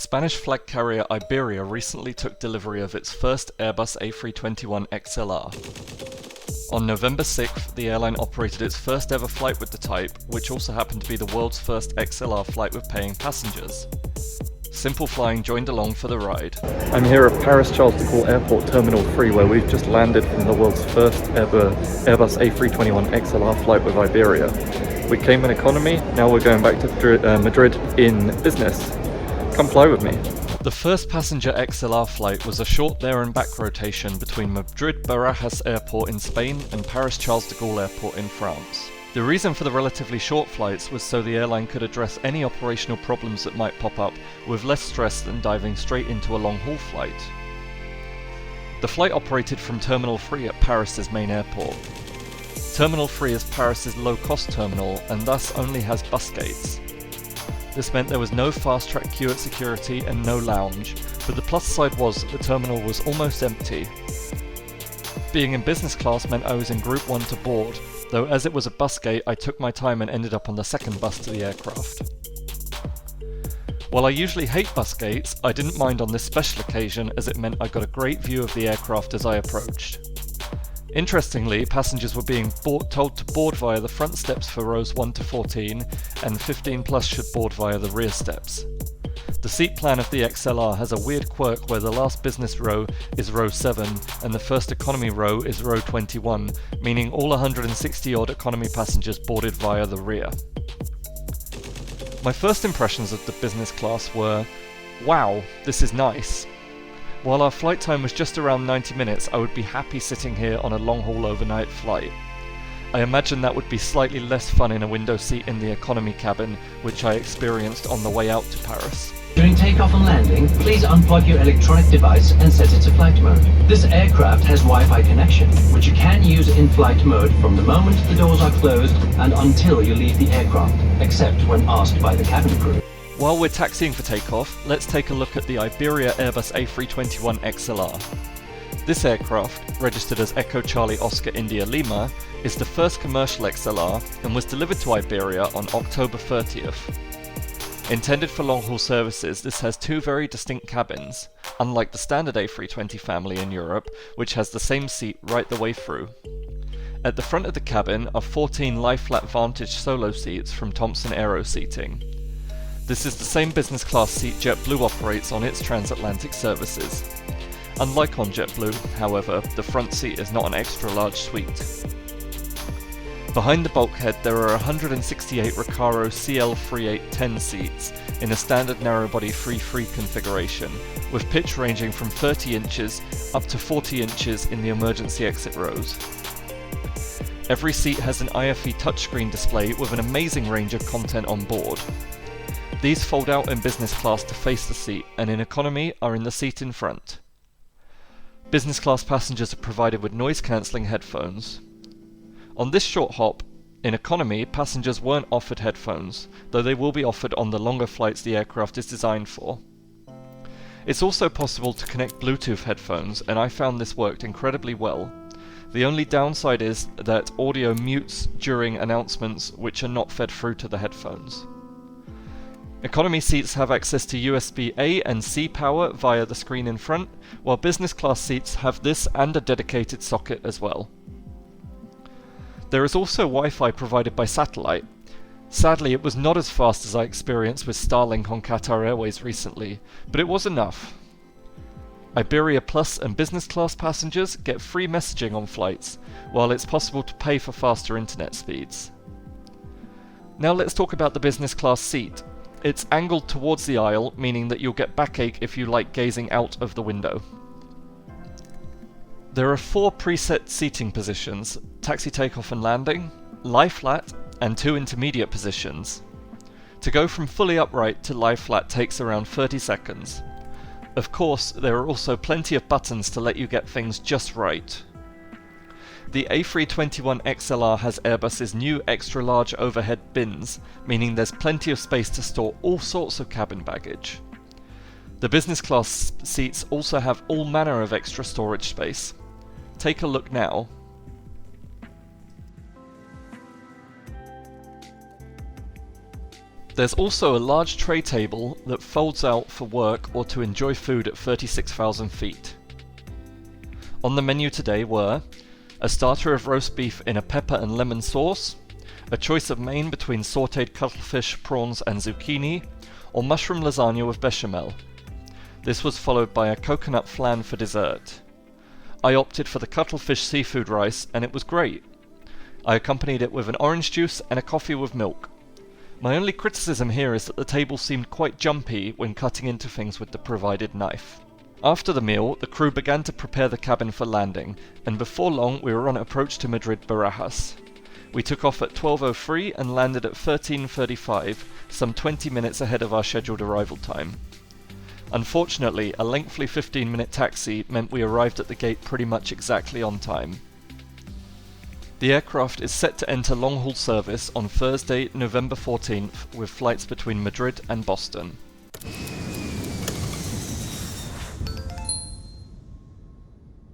Spanish flag carrier Iberia recently took delivery of its first Airbus A321XLR. On November 6th, the airline operated its first ever flight with the type, which also happened to be the world's first XLR flight with paying passengers. Simple Flying joined along for the ride. I'm here at Paris Charles de Gaulle Airport Terminal 3, where we've just landed from the world's first ever Airbus A321XLR flight with Iberia. We came in economy, now we're going back to Madrid in business. Come fly with me. The first passenger XLR flight was a short there and back rotation between Madrid Barajas Airport in Spain and Paris Charles de Gaulle Airport in France. The reason for the relatively short flights was so the airline could address any operational problems that might pop up with less stress than diving straight into a long-haul flight. The flight operated from Terminal 3 at Paris's main airport. Terminal 3 is Paris's low-cost terminal and thus only has bus gates. This meant there was no fast-track queue at security and no lounge, but the plus side was that the terminal was almost empty. Being in business class meant I was in Group 1 to board, though as it was a bus gate I took my time and ended up on the second bus to the aircraft. While I usually hate bus gates, I didn't mind on this special occasion as it meant I got a great view of the aircraft as I approached. Interestingly, passengers were being told to board via the front steps for rows 1 to 14, and 15 plus should board via the rear steps. The seat plan of the XLR has a weird quirk where the last business row is row 7 and the first economy row is row 21, meaning all 160 odd economy passengers boarded via the rear. My first impressions of the business class were, wow, this is nice. While our flight time was just around 90 minutes, I would be happy sitting here on a long-haul overnight flight. I imagine that would be slightly less fun in a window seat in the economy cabin, which I experienced on the way out to Paris. During takeoff and landing, please unplug your electronic device and set it to flight mode. This aircraft has Wi-Fi connection, which you can use in flight mode from the moment the doors are closed and until you leave the aircraft, except when asked by the cabin crew. While we're taxiing for takeoff, let's take a look at the Iberia Airbus A321XLR. This aircraft, registered as Echo Charlie Oscar India Lima, is the first commercial XLR and was delivered to Iberia on October 30th. Intended for long-haul services, this has two very distinct cabins, unlike the standard A320 family in Europe, which has the same seat right the way through. At the front of the cabin are 14 lie-flat Vantage solo seats from Thomson Aero Seating. This is the same business class seat JetBlue operates on its transatlantic services. Unlike on JetBlue, however, the front seat is not an extra-large suite. Behind the bulkhead there are 168 Recaro CL3810 seats in a standard narrowbody 3-3 configuration, with pitch ranging from 30 inches up to 40 inches in the emergency exit rows. Every seat has an IFE touchscreen display with an amazing range of content on board. These fold out in business class to face the seat, and in economy are in the seat in front. Business class passengers are provided with noise-cancelling headphones. On this short hop, in economy, passengers weren't offered headphones, though they will be offered on the longer flights the aircraft is designed for. It's also possible to connect Bluetooth headphones, and I found this worked incredibly well. The only downside is that audio mutes during announcements which are not fed through to the headphones. Economy seats have access to USB-A and C power via the screen in front, while business class seats have this and a dedicated socket as well. There is also Wi-Fi provided by satellite. Sadly, it was not as fast as I experienced with Starlink on Qatar Airways recently, but it was enough. Iberia Plus and business class passengers get free messaging on flights, while it's possible to pay for faster internet speeds. Now let's talk about the business class seat. It's angled towards the aisle, meaning that you'll get backache if you like gazing out of the window. There are 4 preset seating positions: taxi takeoff and landing, lie flat, and 2 intermediate positions. To go from fully upright to lie flat takes around 30 seconds. Of course, there are also plenty of buttons to let you get things just right. The A321XLR has Airbus's new extra-large overhead bins, meaning there's plenty of space to store all sorts of cabin baggage. The business class seats also have all manner of extra storage space. Take a look now. There's also a large tray table that folds out for work or to enjoy food at 36,000 feet. On the menu today were a starter of roast beef in a pepper and lemon sauce, a choice of main between sautéed cuttlefish, prawns and zucchini, or mushroom lasagna with bechamel. This was followed by a coconut flan for dessert. I opted for the cuttlefish seafood rice and it was great. I accompanied it with an orange juice and a coffee with milk. My only criticism here is that the table seemed quite jumpy when cutting into things with the provided knife. After the meal, the crew began to prepare the cabin for landing, and before long we were on approach to Madrid Barajas. We took off at 12:03 and landed at 13:35, some 20 minutes ahead of our scheduled arrival time. Unfortunately, a lengthy 15-minute taxi meant we arrived at the gate pretty much exactly on time. The aircraft is set to enter long-haul service on Thursday, November 14th, with flights between Madrid and Boston.